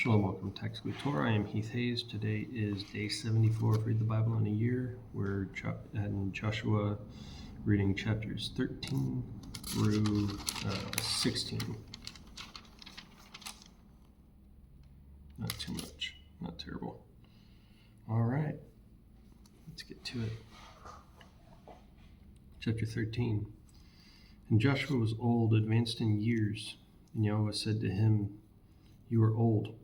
Shalom, welcome to Tactical Torah. I am Heath Hayes. Today is day 74 of Read the Bible in a Year. We're in Joshua, reading chapters 13 through 16. Not too much, not terrible. All right, let's get to it. Chapter 13. And Joshua was old, advanced in years, and Yahweh said to him, "You are old,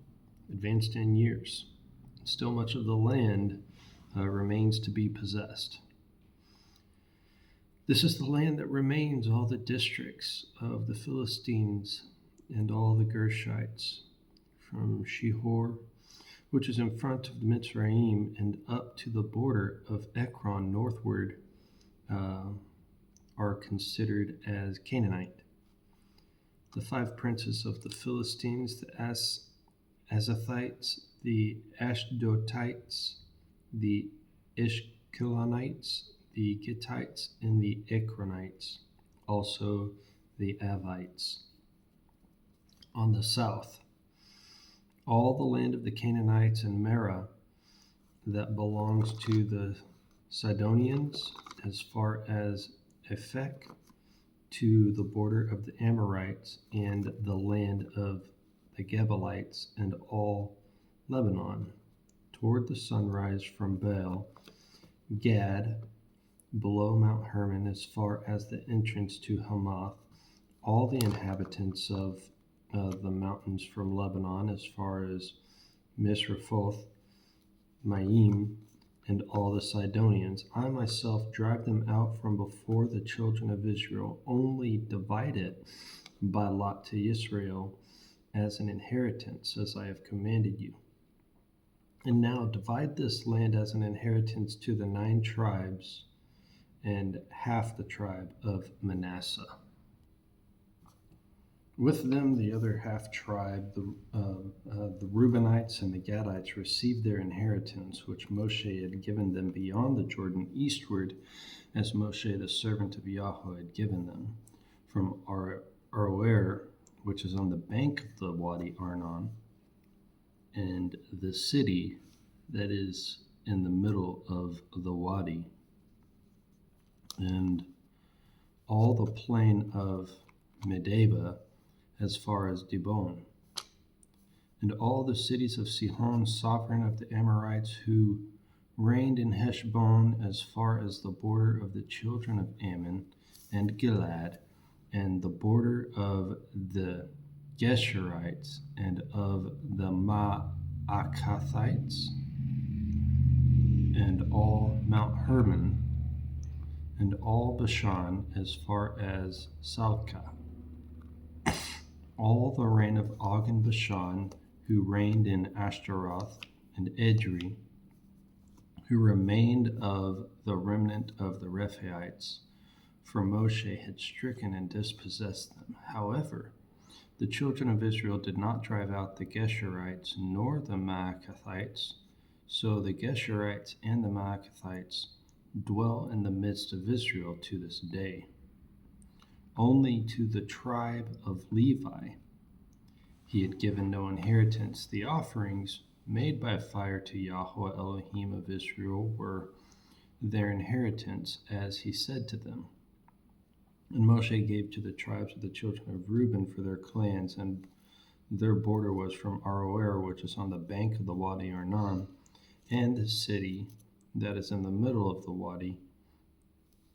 advanced in years. Still much of the land remains to be possessed. This is the land that remains, all the districts of the Philistines and all the Gershites, from Shihor, which is in front of Mitzrayim, and up to the border of Ekron northward, are considered as Canaanite. The five princes of the Philistines, the Azathites, the Ashdotites, the Ishkelonites, the Gittites, and the Ekronites, also the Avites. On the south, all the land of the Canaanites and Merah that belongs to the Sidonians, as far as Ephek, to the border of the Amorites, and the land of the Gebalites, and all Lebanon, toward the sunrise from Baal Gad, below Mount Hermon, as far as the entrance to Hamath, all the inhabitants of the mountains from Lebanon, as far as Misrephoth Maim, and all the Sidonians. I myself drive them out from before the children of Israel, only divide it by lot to Israel as an inheritance, as I have commanded you. And now divide this land as an inheritance to the 9 tribes and half the tribe of Manasseh. With them, the other half tribe, the Reubenites and the Gadites, received their inheritance, which Moshe had given them beyond the Jordan eastward, as Moshe, the servant of Yahweh, had given them, from Aroer, which is on the bank of the Wadi Arnon, and the city that is in the middle of the Wadi, and all the plain of Medeba, as far as Dibon, and all the cities of Sihon, sovereign of the Amorites, who reigned in Heshbon, as far as the border of the children of Ammon, and Gilad, and the border of the Geshurites, and of the Maacathites, and all Mount Hermon, and all Bashan, as far as Salcah. All the reign of Og and Bashan, who reigned in Ashtaroth and Edrei, who remained of the remnant of the Rephaites, for Moshe had stricken and dispossessed them. However, the children of Israel did not drive out the Geshurites nor the Maacathites, so the Geshurites and the Maacathites dwell in the midst of Israel to this day. Only to the tribe of Levi he had given no inheritance. The offerings made by fire to Yahweh Elohim of Israel were their inheritance, as he said to them. And Moshe gave to the tribes of the children of Reuben for their clans, and their border was from Aroer, which is on the bank of the Wadi Arnon, and the city that is in the middle of the Wadi,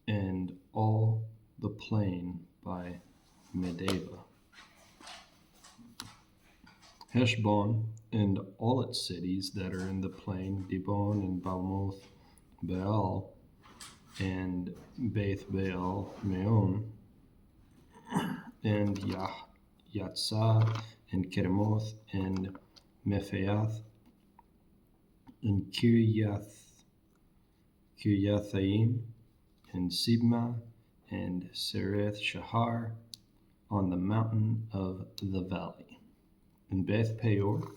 and all the plain by Medeba. Heshbon and all its cities that are in the plain, Dibon and Balmoth Baal, and Beth Baal Meon, and Yatzah, and Keremoth, and Mephaath, and Kiryathaim, and Sibmah, and Sereth Shahar, on the mountain of the valley, and Beth Peor,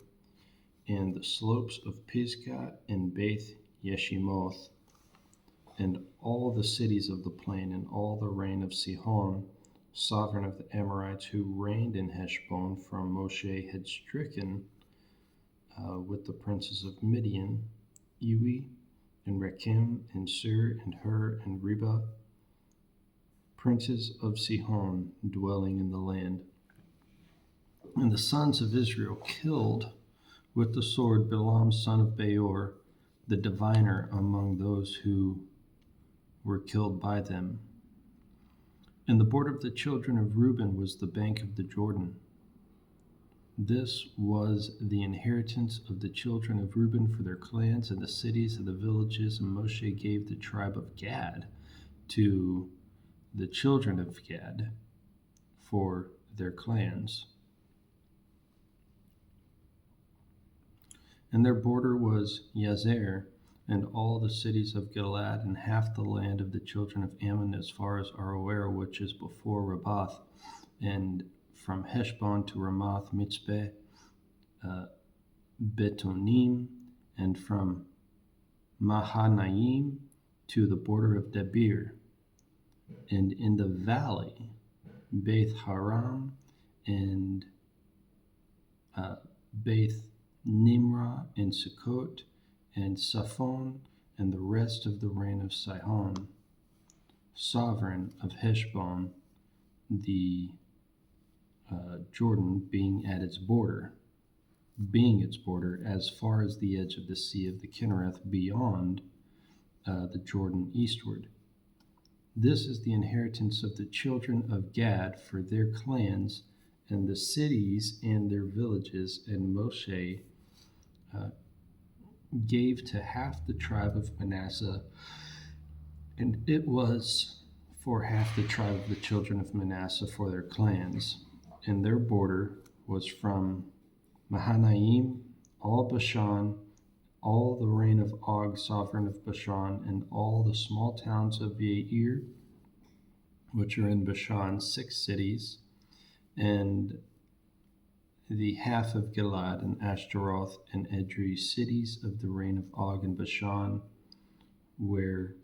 and the slopes of Pisgah, and Beth Yeshimoth, and all the cities of the plain, and all the reign of Sihon, sovereign of the Amorites, who reigned in Heshbon, from Moshe had stricken with the princes of Midian, Ewi, and Rechem, and Sur, and Hur, and Reba, princes of Sihon, dwelling in the land. And the sons of Israel killed with the sword Balaam son of Beor, the diviner, among those who were killed by them. And the border of the children of Reuben was the bank of the Jordan. This was the inheritance of the children of Reuben for their clans and the cities of the villages, and Moshe gave the tribe of Gad to the children of Gad for their clans. And their border was Yazer, and all the cities of Gilead, and half the land of the children of Ammon as far as Aroer, which is before Rabath, and from Heshbon to Ramoth Mitzpeh, Betonim, and from Mahanaim to the border of Debir, and in the valley, Beth Haram, and Beth Nimrah, and Sukkot, and Saphon, and the rest of the reign of Sihon, sovereign of Heshbon, the Jordan being its border, as far as the edge of the sea of the Kinnereth beyond the Jordan eastward. This is the inheritance of the children of Gad for their clans, and the cities and their villages, and Moshe gave to half the tribe of Manasseh, and it was for half the tribe of the children of Manasseh for their clans, and their border was from Mahanaim, all Bashan, all the reign of Og, sovereign of Bashan, and all the small towns of Yair, which are in Bashan, 6 cities, and the half of Gilad, and Ashtaroth, and Edrei, cities of the reign of Og and Bashan, were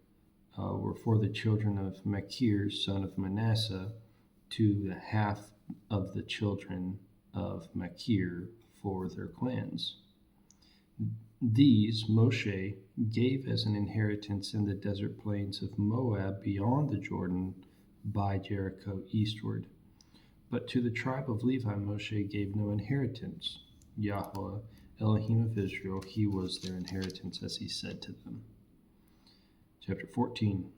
for the children of Machir, son of Manasseh, to the half of the children of Machir for their clans. These Moshe gave as an inheritance in the desert plains of Moab beyond the Jordan by Jericho eastward. But to the tribe of Levi Moshe gave no inheritance. Yahweh, Elohim of Israel, he was their inheritance, as he said to them. Chapter 14.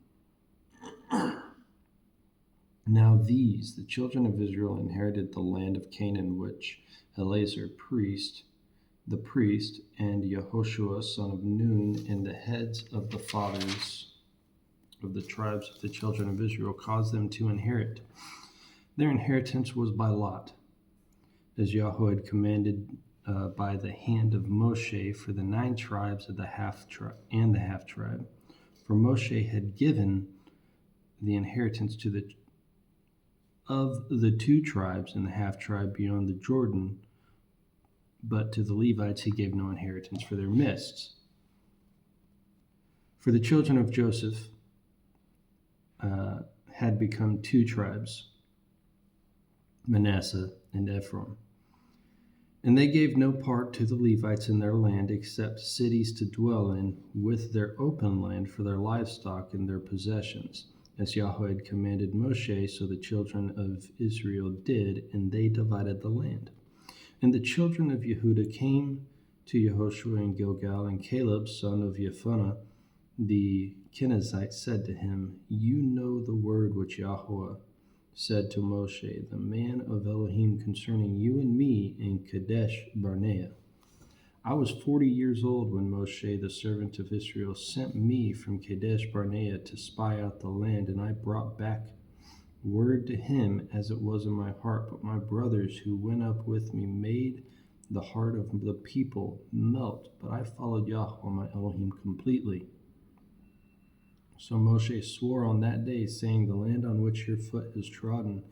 Now these, the children of Israel, inherited the land of Canaan, which Eleazar the priest, and Yehoshua, son of Nun, and the heads of the fathers of the tribes of the children of Israel caused them to inherit. Their inheritance was by lot, as Yahweh had commanded by the hand of Moshe for the 9 tribes of the half tribe and the half tribe. For Moshe had given the inheritance of the 2 tribes and the half tribe beyond the Jordan, but to the Levites he gave no inheritance for their midst. For the children of Joseph had become 2 tribes, Manasseh and Ephraim. And they gave no part to the Levites in their land except cities to dwell in, with their open land for their livestock and their possessions, as Yahweh had commanded Moshe. So the children of Israel did, and they divided the land. And the children of Yehudah came to Yehoshua in Gilgal, and Caleb, son of Jephunneh, the Kenizzite, said to him, "You know the word which Yahweh said to Moshe, the man of Elohim, concerning you and me in Kadesh Barnea. I was 40 years old when Moshe, the servant of Israel, sent me from Kadesh Barnea to spy out the land, and I brought back word to him as it was in my heart. But my brothers who went up with me made the heart of the people melt, but I followed Yahweh my Elohim completely." So Moshe swore on that day, saying, "The land on which your foot has trodden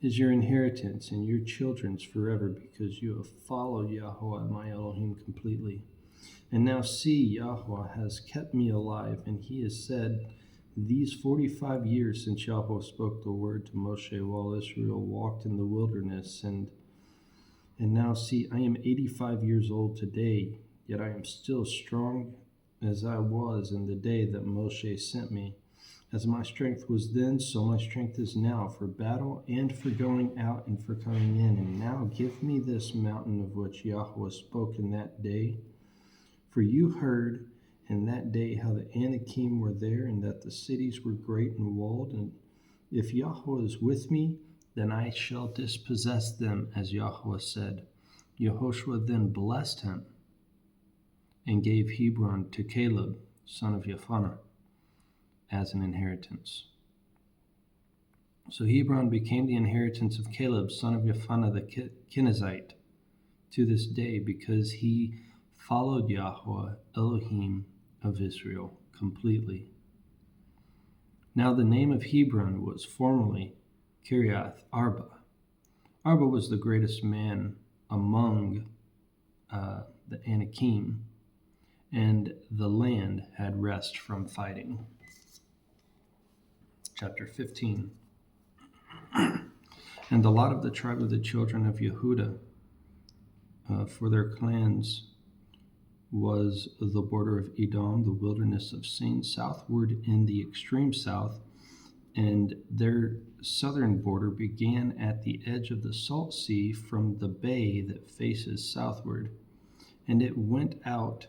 is your inheritance and your children's forever, because you have followed Yahweh my Elohim completely. And now see, Yahweh has kept me alive, and he has said, these 45 years since Yahweh spoke the word to Moshe while Israel walked in the wilderness, and And now see, I am 85 years old today, yet I am still strong as I was in the day that Moshe sent me. As my strength was then, so my strength is now for battle and for going out and for coming in. And now give me this mountain of which Yahweh spoke in that day. For you heard in that day how the Anakim were there, and that the cities were great and walled. And if Yahweh is with me, then I shall dispossess them, as Yahweh said. Yehoshua then blessed him and gave Hebron to Caleb, son of Jephunneh, as an inheritance. So Hebron became the inheritance of Caleb, son of Jephunneh the Kenizzite, to this day, because he followed Yahweh, Elohim of Israel, completely. Now the name of Hebron was formerly Kiriath Arba. Arba was the greatest man among the Anakim, and the land had rest from fighting. Chapter 15. And the lot of the tribe of the children of Yehudah for their clans was the border of Edom, the wilderness of Sin, southward in the extreme south, and their southern border began at the edge of the Salt Sea from the bay that faces southward, and it went out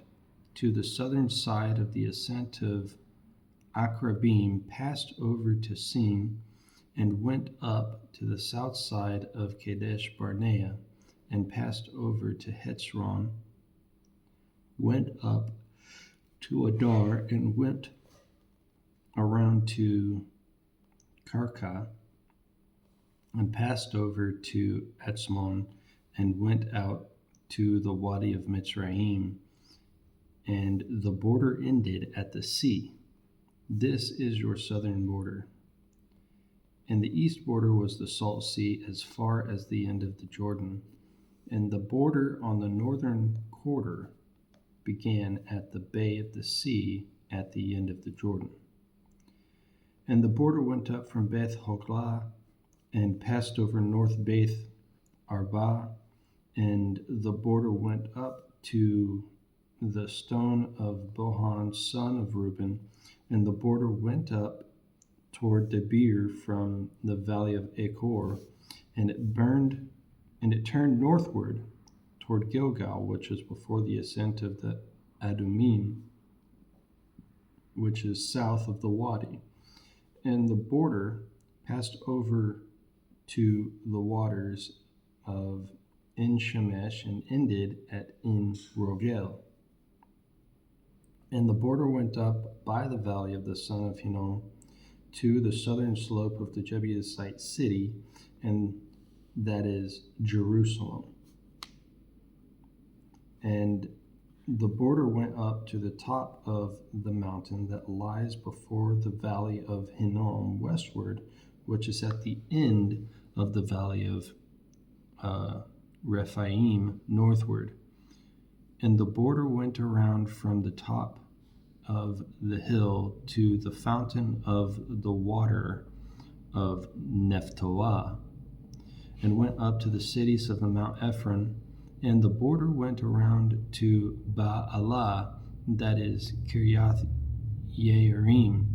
to the southern side of the ascent of Akrabim, passed over to Sin, and went up to the south side of Kadesh Barnea, and passed over to Hetzron, went up to Adar, and went around to Karka, and passed over to Etzmon, and went out to the Wadi of Mitzrayim, and the border ended at the sea. This is your southern border. And the east border was the Salt Sea as far as the end of the Jordan, and the border on the northern quarter began at the bay of the sea at the end of the Jordan. And the border went up from Beth Hoglah and passed over north Beth Arba, and the border went up to the stone of Bohan, son of Reuben, and the border went up toward Debir from the valley of Achor, and it turned northward toward Gilgal, which is before the ascent of the Adumim, which is south of the Wadi. And the border passed over to the waters of En Shemesh and ended at En Rogel. And the border went up by the valley of the son of Hinnom to the southern slope of the Jebusite city, and that is Jerusalem. And the border went up to the top of the mountain that lies before the valley of Hinnom westward, which is at the end of the valley of Rephaim northward. And the border went around from the top of the hill to the fountain of the water of Nephtoah, and went up to the cities of the Mount Ephron. And the border went around to Baalah, that is Kiriath Yearim,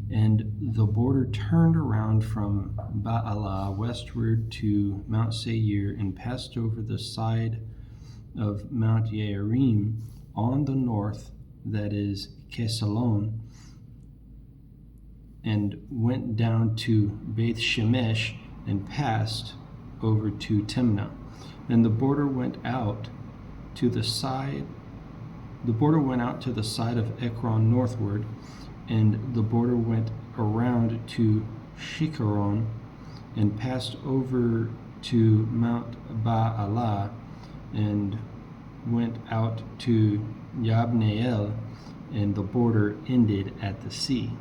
and the border turned around from Baalah westward to Mount Seir, and passed over the side of Mount Yearim on the north, that is Kesalon, and went down to Beth Shemesh, and passed over to Timnah. And the border went out to the side of Ekron northward, and the border went around to Shikaron, and passed over to Mount Baalah, and went out to Yabneel, and the border ended at the sea.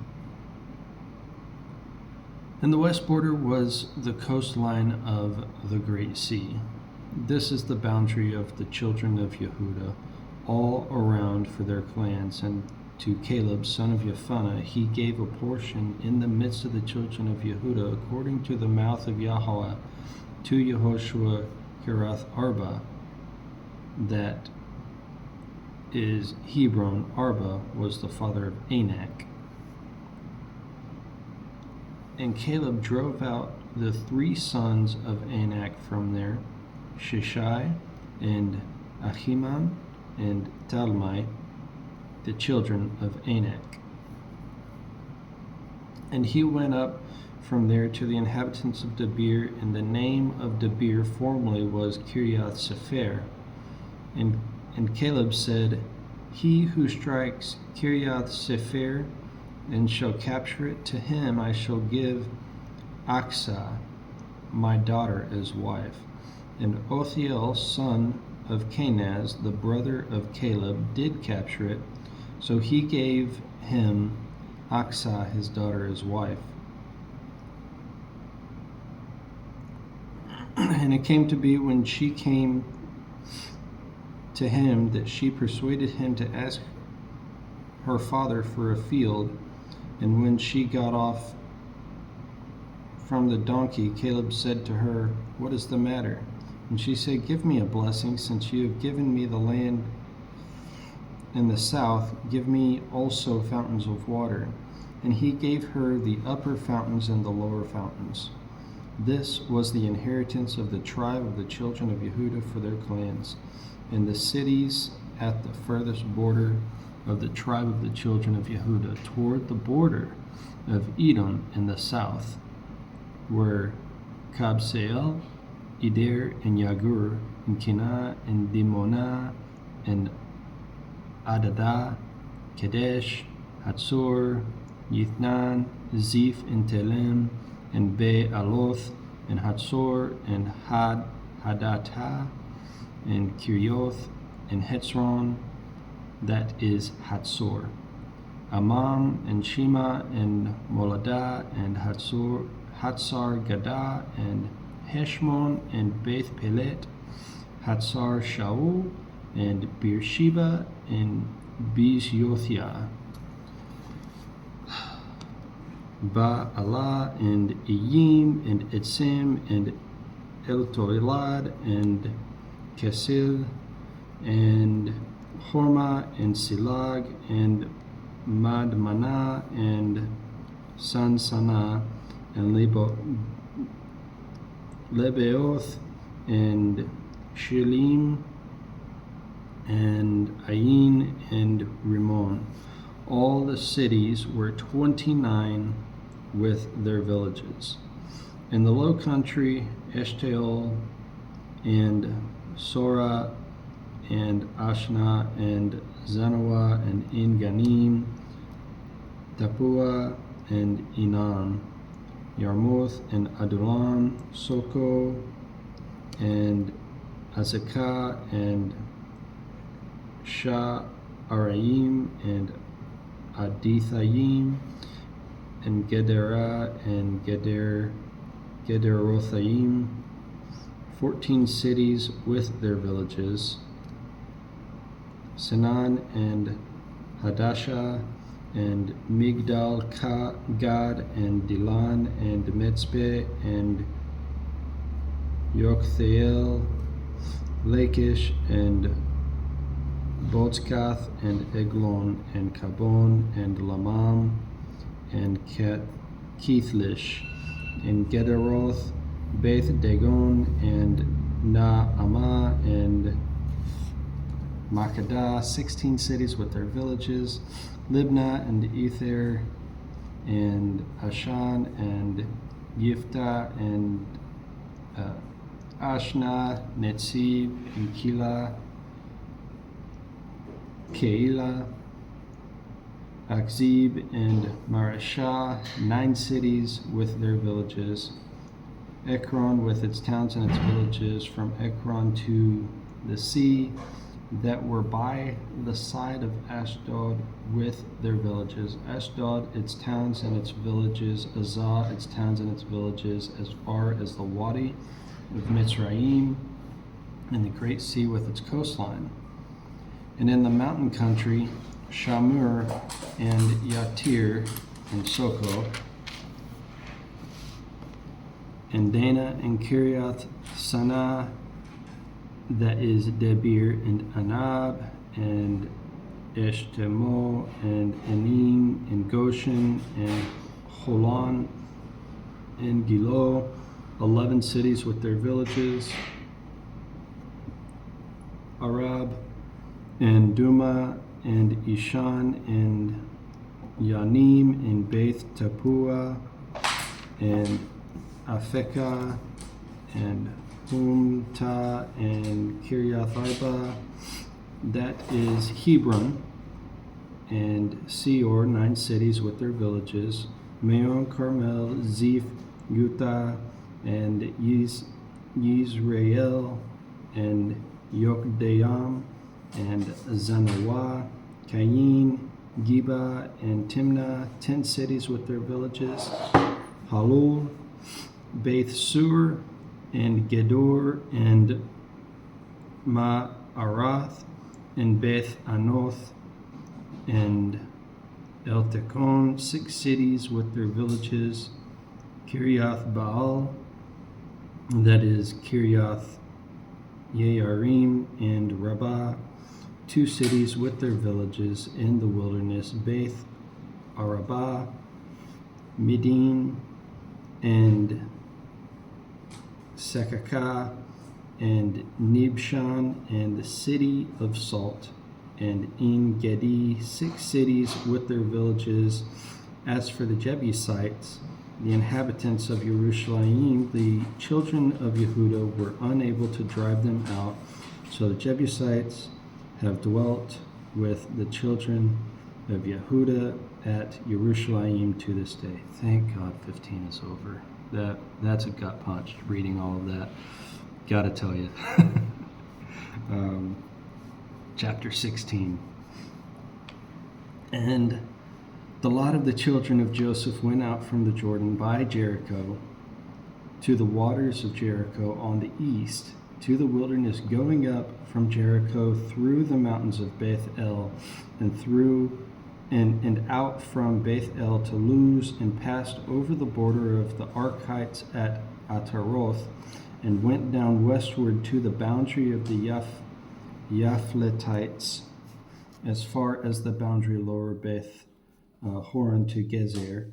And the west border was the coastline of the Great Sea. This is the boundary of the children of Yehudah, all around for their clans. And to Caleb, son of Jephunneh, he gave a portion in the midst of the children of Yehudah, according to the mouth of Yahweh, to Yehoshua Kirath Arba, that is Hebron. Arba was the father of Anak. And Caleb drove out the 3 sons of Anak from there, Sheshai and Ahiman and Talmai, the children of Anak. And he went up from there to the inhabitants of Debir, and the name of Debir formerly was Kiriath Sepher. And Caleb said, He who strikes Kiriath Sepher and shall capture it, to him I shall give Achsah, my daughter, as wife. And Othniel, son of Kenaz, the brother of Caleb, did capture it, so he gave him Achsah, his daughter, as wife. And it came to be, when she came to him, that she persuaded him to ask her father for a field. And when she got off from the donkey, Caleb said to her, What is the matter? And she said, Give me a blessing, since you have given me the land in the south. Give me also fountains of water. And he gave her the upper fountains and the lower fountains. This was the inheritance of the tribe of the children of Yehudah for their clans, and the cities at the furthest border of the tribe of the children of Yehudah, toward the border of Edom in the south, were Kabseel, Eder, and Yagur, and Kinah, and Dimonah, and Adadah, Kadesh, Hatzor, Yithnan, Ziph, and Telem, and Be-Aloth, and Hatzor, and Hadattah, and Kirioth, and Hetzron, that is Hatzor, Amam, and Shema, and Moladah, and Hatzar Gadah, and Heshmon, and Beth Pelet, Hatzar Shaul, and Beersheba, and Beziothia, Ba'alah, and Iyim, and Etzim, and Eltolad, and Kesil, and Hormah, and Silag, and Madmanah, and Sansana, and Lebeoth, and Shilim, and Ain, and Rimmon. All the cities were 29 with their villages. In the low country, Eshtaol, and Sora, and Ashna, and Zanoah, and En-Ganim, Tapua, and Enan, Yarmuth, and Adulam, Soko, and Azekah, and Sha'araim, and Adithayim, and Gederah, and Gederothaim, 14 cities with their villages, Sinan, and Hadashah, and Migdal Gad, and Dilan, and Metzpeh, and Yokthael, Lachish, and Botzkath, and Eglon, and Kabon, and Lamam, and Keithlish, and Gederoth, Beth Dagon, and Naamah, and Makkedah, 16 cities with their villages, Libnah, and Ether, and Ashan, and Yiftah, and Ashna, Netzib, and Keilah, Akzib, and Marashah, 9 cities with their villages, Ekron with its towns and its villages, from Ekron to the sea, that were by the side of Ashdod with their villages. Ashdod, its towns and its villages, Azah, its towns and its villages, as far as the Wadi of Mitzrayim, and the great sea with its coastline. And in the mountain country, Shamur, and Yatir, and Soko, and Dana, and Kiriath Sanah, that is Debir and Anab and Eshtemoh and Enim and Goshen and Holon and Gilo, 11 cities with their villages, Arab and Duma and Ishan and Yanim and Beth Tapua and Afekah and Humta and Kiriath Arba, that is Hebron, and Seor, 9 cities with their villages, Meon, Carmel, Ziph, Yuta, and Yisrael, and Yokdeam, and Zanawa, Cain, Geba, and Timnah, 10 cities with their villages, Halul, Beth Sur, and Gedor, and Ma'arath, and Beth Anoth, and Eltekon, 6 cities with their villages, Kiriath Baal, that is Kiriath Yearim, and Rabbah, 2 cities with their villages in the wilderness, Beth Arabah, Midin, and Sekakah, and Nibshan, and the city of Salt, and En Gedi, 6 cities with their villages. As for the Jebusites, the inhabitants of Jerusalem, the children of Yehuda were unable to drive them out, so the Jebusites have dwelt with the children of Yehuda at Jerusalem to this day. Thank God 15 is over. That's a gut punch, reading all of that. Gotta tell you. Chapter 16. And the lot of the children of Joseph went out from the Jordan by Jericho to the waters of Jericho on the east, to the wilderness, going up from Jericho through the mountains of Beth-el, and through and out from Beth-el to Luz, and passed over the border of the Archites at Ataroth, and went down westward to the boundary of the Yaphletites, as far as the boundary lower Beth Horon to Gezer,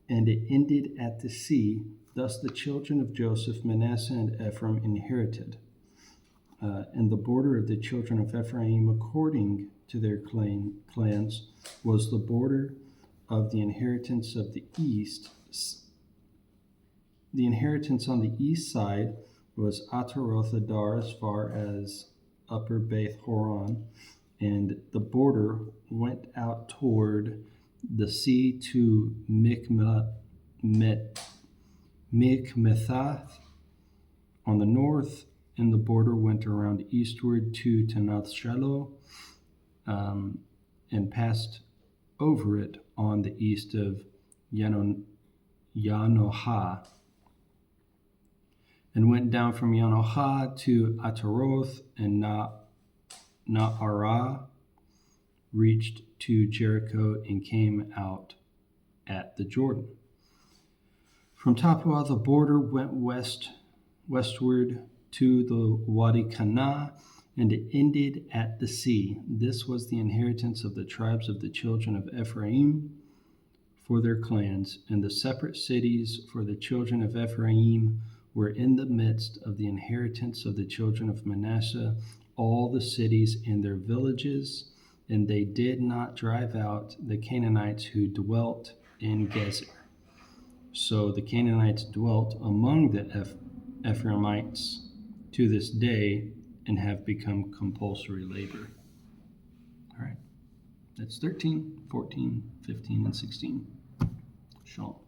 and it ended at the sea. Thus the children of Joseph, Manasseh, and Ephraim inherited. And the border of the children of Ephraim, according to their clans, was the border of the inheritance of the east. The inheritance on the east side was Ataroth Adar, as far as upper Beth Horon, and the border went out toward the sea to Mikmethath on the north, and the border went around eastward to Tanath Shiloh, and passed over it on the east of Yanohah, and went down from Yanohah to Ataroth, and Na'arah, reached to Jericho, and came out at the Jordan. From Tapua, the border went westward to the Wadi Kana, and it ended at the sea. This was the inheritance of the tribes of the children of Ephraim for their clans, and the separate cities for the children of Ephraim were in the midst of the inheritance of the children of Manasseh, all the cities and their villages, and they did not drive out the Canaanites who dwelt in Gezer. So the Canaanites dwelt among the Ephraimites to this day and have become compulsory labor. All right, that's 13, 14, 15, and 16. Shalom.